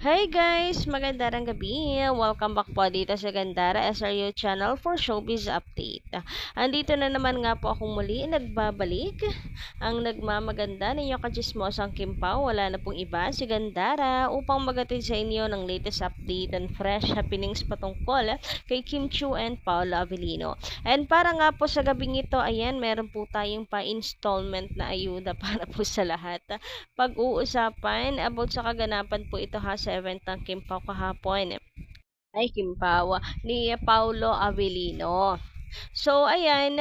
Hi guys! Magandang gabi! Welcome back po dito sa Gandara SRU channel for Showbiz Update. Andito na naman nga po akong muli nagbabalik. Ang nagmamaganda ninyo kachismosang Kimpaw, wala na pong iba si Gandara upang magatid sa inyo ng latest update and fresh happenings patungkol kay Kim Chiu and Paolo Avellino. And para nga po sa gabing ito, ayan, meron po tayong pa-installment na ayuda para po sa lahat. Pag-uusapan about sa kaganapan po ito sa event ng Kimpaw kahapon. Ay, Kimpaw ni Paulo Avellino. So, ayan,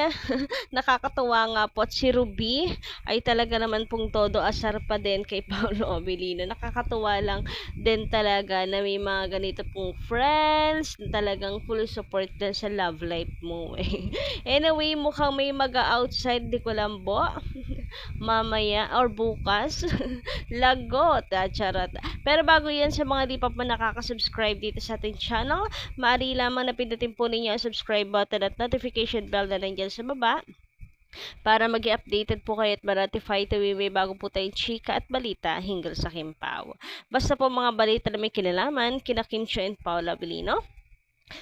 nakakatuwa nga po. At si Ruby ay talaga naman pong todo asar pa din kay Paulo Avellino. Nakakatuwa lang din talaga na may mga ganito pong friends na talagang full support din sa love life mo. Anyway, mukhang may mag-outside di Colombo mamaya or bukas. Lagot, charot. Pero bago yan, sa mga di pa po nakaka-subscribe dito sa ating channel, maaari lamang na pindutin po ninyo ang subscribe button at notification bell na nandiyan sa baba para mag-updated po kayo at ma-notify tuwi bago po tayong chika at balita hinggil sa Kimpaw. Basta po mga balita na may kinalaman kina Kim Chiu and Paolo Avellino,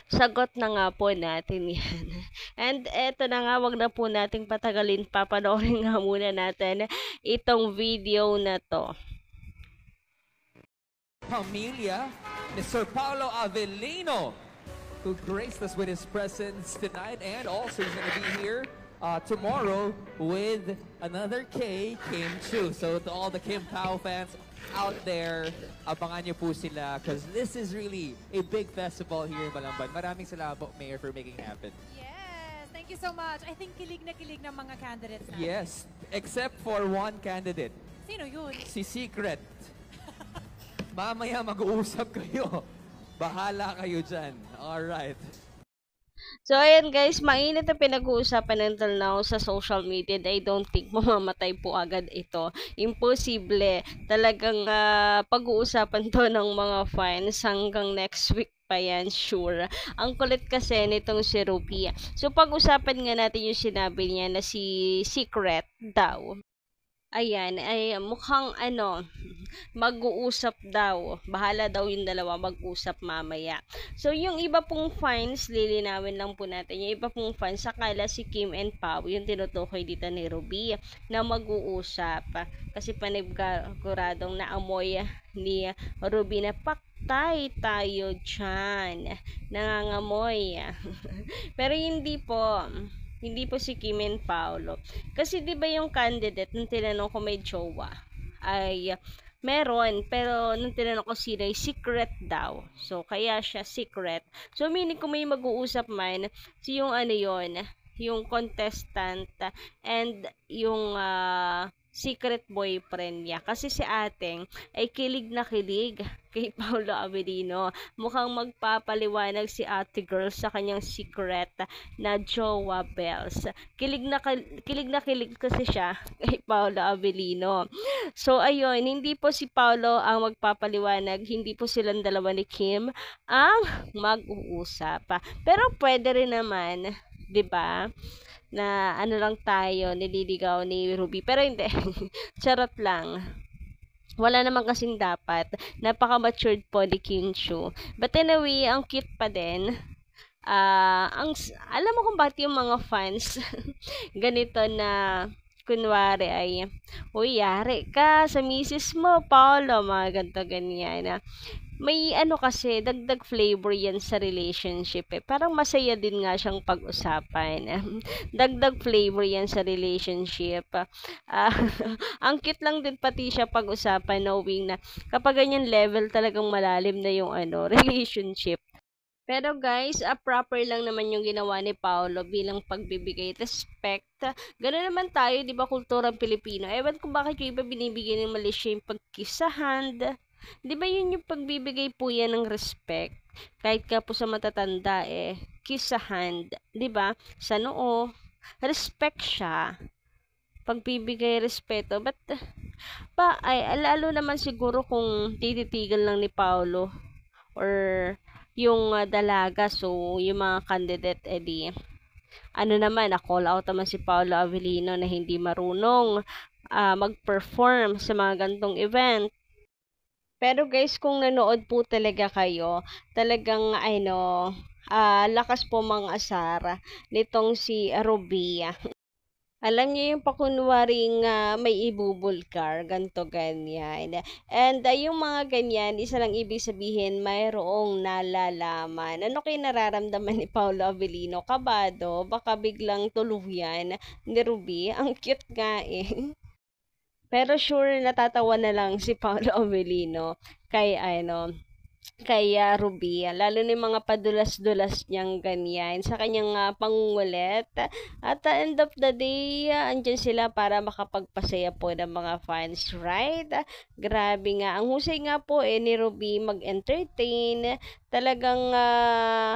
sagot na nga po natin yan. And eto na nga, wag na po nating patagalin, papanoorin nga muna natin itong video na to. Pamilya ni Sir Paolo Avellino, who graced us with his presence tonight, and also he's going to be here tomorrow with another Kim Chiu. So to all the Kim Pao fans out there, abangan niyo po sila because this is really a big festival here in Balamban. Maraming salamat po, Mayor, for making it happen. Yes, thank you so much. I think kilig na kilig ng mga candidates natin. Yes, except for one candidate. Sino yun? Si Secret. Mamaya mag-uusap kayo. Bahala kayo dyan. Alright. So, ayan guys, mainit ang pinag-uusapan until now sa social media. I don't think mamamatay po agad ito. Imposible. Talagang pag-uusapan to ng mga fans hanggang next week pa yan, sure. Ang kulit kasi nitong si Ruby. So, pag-usapan nga natin yung sinabi niya na si Secret daw. Ayan, ay mukhang mag-uusap daw. Bahala daw yung dalawa mag-usap mamaya. So, yung iba pong fans, lilinawin lang po natin. Yung iba pong fans, akala si Kim and Pao, yung tinutukoy dito ni Ruby, na mag-uusap. Kasi paniguradong naamoy ni Ruby na paktay tayo dyan. Nangangamoy. Pero hindi po si Kim and Paolo. Kasi 'di ba yung candidate nung tinanong ko may jowa ay meron, pero nung tinanong ko sila ay secret daw. So kaya siya secret. So meaning kung may mag-uusap man, si yung yung contestant and yung secret boyfriend niya. Kasi si Ateng ay kilig na kilig kay Paolo Avellino. Mukhang magpapaliwanag si Ate Girl sa kanyang secret na jowa Bells. Kilig na kilig kasi siya kay Paolo Avellino. So ayun, hindi po si Paolo ang magpapaliwanag, hindi po silang dalawa ni Kim ang mag-uusap. Pero pwede rin naman, 'di ba? Na lang tayo, nililigaw ni Ruby. Pero hindi. Charot lang. Wala naman kasing dapat. Napaka-matured po ni Kim Chiu. But anyway, ang cute pa din. Alam mo kung bakit yung mga fans ganito na kunwari ay, uy, yari ka sa misis mo, Paolo, mga ganito ganyan. May kasi, dagdag flavor yan sa relationship Parang masaya din nga siyang pag-usapan. Dagdag flavor yan sa relationship. Ang cute lang din pati siya pag-usapan, knowing na kapag ganyan level talagang malalim na yung relationship. Pero guys, proper lang naman yung ginawa ni Paolo bilang pagbibigay respect. Ganoon naman tayo, di ba, kulturang Pilipino. Ewan ko bakit yung iba binibigyan ng mali siya yung pagkisahan. Di ba yun yung pagbibigay po yan ng respect? Kahit ka po sa matatanda kiss sa hand. Di ba? Sa noo, respect siya. Pagbibigay respeto. But, lalo naman siguro kung tititigil lang ni Paolo or yung dalaga. So, yung mga candidate, na-call out naman si Paolo Avellino na hindi marunong mag-perform sa mga gantong event. Pero guys, kung nanood po talaga kayo, talagang ano, lakas po mang-asar nitong si Ruby. Alam niyo yung pakunwaring may ibubulkar, ganto ganyan. And yung mga ganyan, isa lang ibig sabihin, mayroong nalalaman. Ano kayo nararamdaman ni Paolo Avellino? Kabado, baka biglang tuluyan ni Ruby. Ang cute nga eh. Pero sure natatawa na lang si Paolo Avellino kay ano, kay Ruby, lalo na yung mga padulas-dulas niyang ganyan sa kanyang pangungulit. At the end of the day, andyan sila para makapagpasaya po ng mga fans, right? Grabe nga. Ang husay nga po ni Ruby mag-entertain. Talagang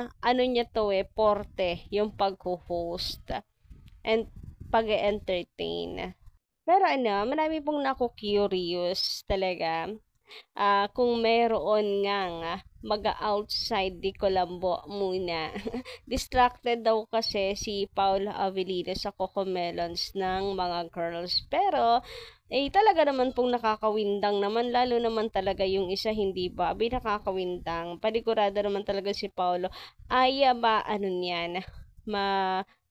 ano niya to porte, yung pag-host and pag-entertain. Pero ano, marami pong naku-curious talaga. Kung meron ngang mag-outside di Colombo muna. Distracted daw kasi si Paula Avellino sa Cocomelons ng mga girls. Pero, talaga naman pong nakakawindang naman, lalo naman talaga yung isa, hindi ba? Nakakawindang. Panigurado naman talaga si Paulo. Ay, ano niyan,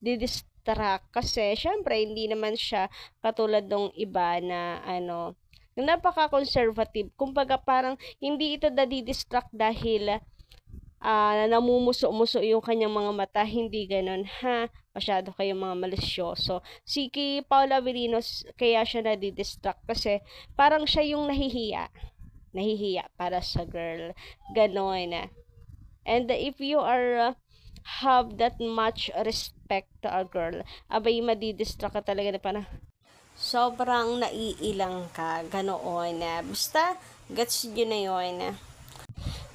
distract kasi syempre hindi naman siya katulad ng iba na ano napaka-conservative. Kumbaga parang hindi ito nadidistract dahil namumuso-muso yung kanyang mga mata. Hindi ganun, ha? Masyado kayong mga malisyoso. Si Paula Avellino, kaya siya nadidistract kasi parang siya yung nahihiya. Nahihiya para sa girl. Ganon. And if you are have that much respect to a girl, abay madidistract ka talaga na parang sobrang naiilang ka, ganoon. Basta, gets nyo na yun.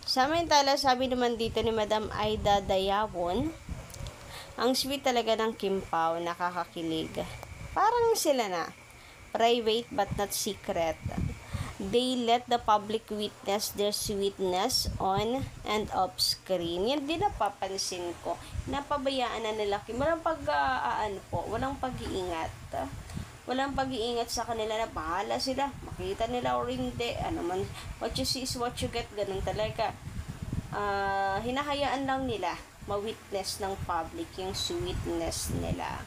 Samantala, sabi naman dito ni Madam Aida Dayawon, ang sweet talaga ng Kim Pao, nakakakilig. Parang sila na, private but not secret. They let the public witness their sweetness on and off screen. Yan din napapansin ko. Napabayaan na nila Kim. Walang walang pag-iingat. Walang pag-iingat sa kanila na bahala sila. Makita nila o hindi. Ano man, what you see is what you get. Ganun talaga. Hinahayaan lang nila ma-witness ng public yung sweetness nila.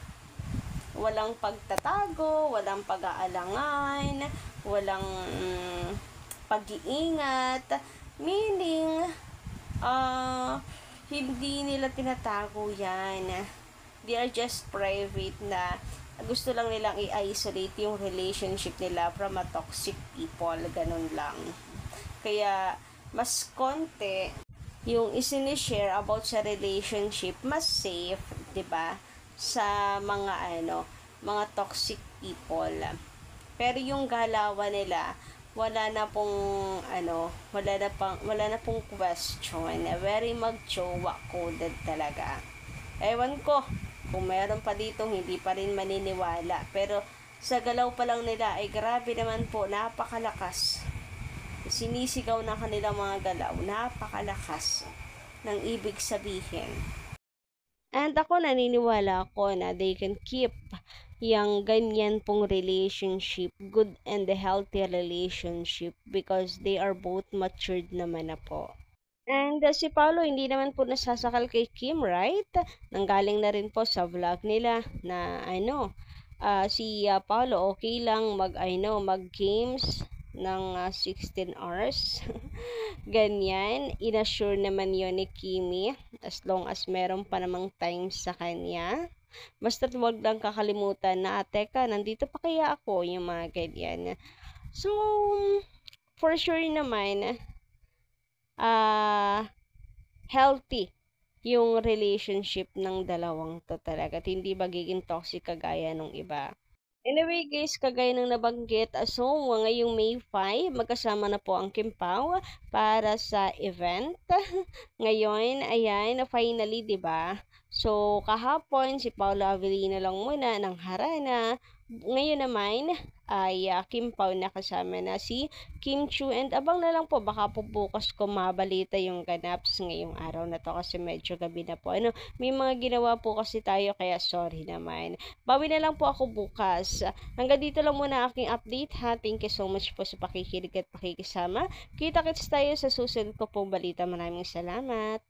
Walang pagtatago, walang pag-aalangan, walang pag-iingat. Meaning, hindi nila tinatago yan. They are just private na gusto lang nilang i-isolate yung relationship nila from a toxic people. Ganun lang. Kaya, mas konti yung isinishare about sa relationship, mas safe, 'di ba? Sa mga mga toxic people. Pero yung galawan nila, wala na pong wala na pong question. Very mag-jowa coded talaga. Ewan ko kung meron pa dito hindi pa rin maniniwala. Pero sa galaw pa lang nila ay grabe naman po, napakalakas. Sinisigaw na kanilang mga galaw, napakalakas ng ibig sabihin. And ako naniniwala ako na they can keep yung ganyan pong relationship, good and healthy relationship, because they are both matured naman na po. And si Paolo hindi naman po nasasakal kay Kim, right? Nanggaling na rin po sa vlog nila na si Paolo okay lang mag-games ng 16 hours. Ganyan. Inassure naman yon ni Kimi as long as meron pa namang time sa kanya. Basta't wag lang kakalimutan na, teka, nandito pa kaya ako, yung mga ganyan. So, for sure naman, healthy yung relationship ng dalawang to talaga. At hindi magiging toxic kagaya nung iba. Anyway guys, kagaya ng nabanggit, so ngayong May 5, magkasama na po ang Kim Pao para sa event. Ngayon, ayan, finally, 'di ba? So, kahapon si Paula Avellino lang muna ng harana Ngayon naman ay Kim Pao na kasama na si Kim Chu, and abang na lang po, baka po bukas ko mabalita yung ganap ngayong araw na to kasi medyo gabi na po. May mga ginawa po kasi tayo kaya sorry naman. Bawi na lang po ako bukas. Hanggang dito lang muna aking update ha. Thank you so much po sa pakikinig at pakikisama. Kita-kits tayo sa susunod ko pong balita. Maraming salamat.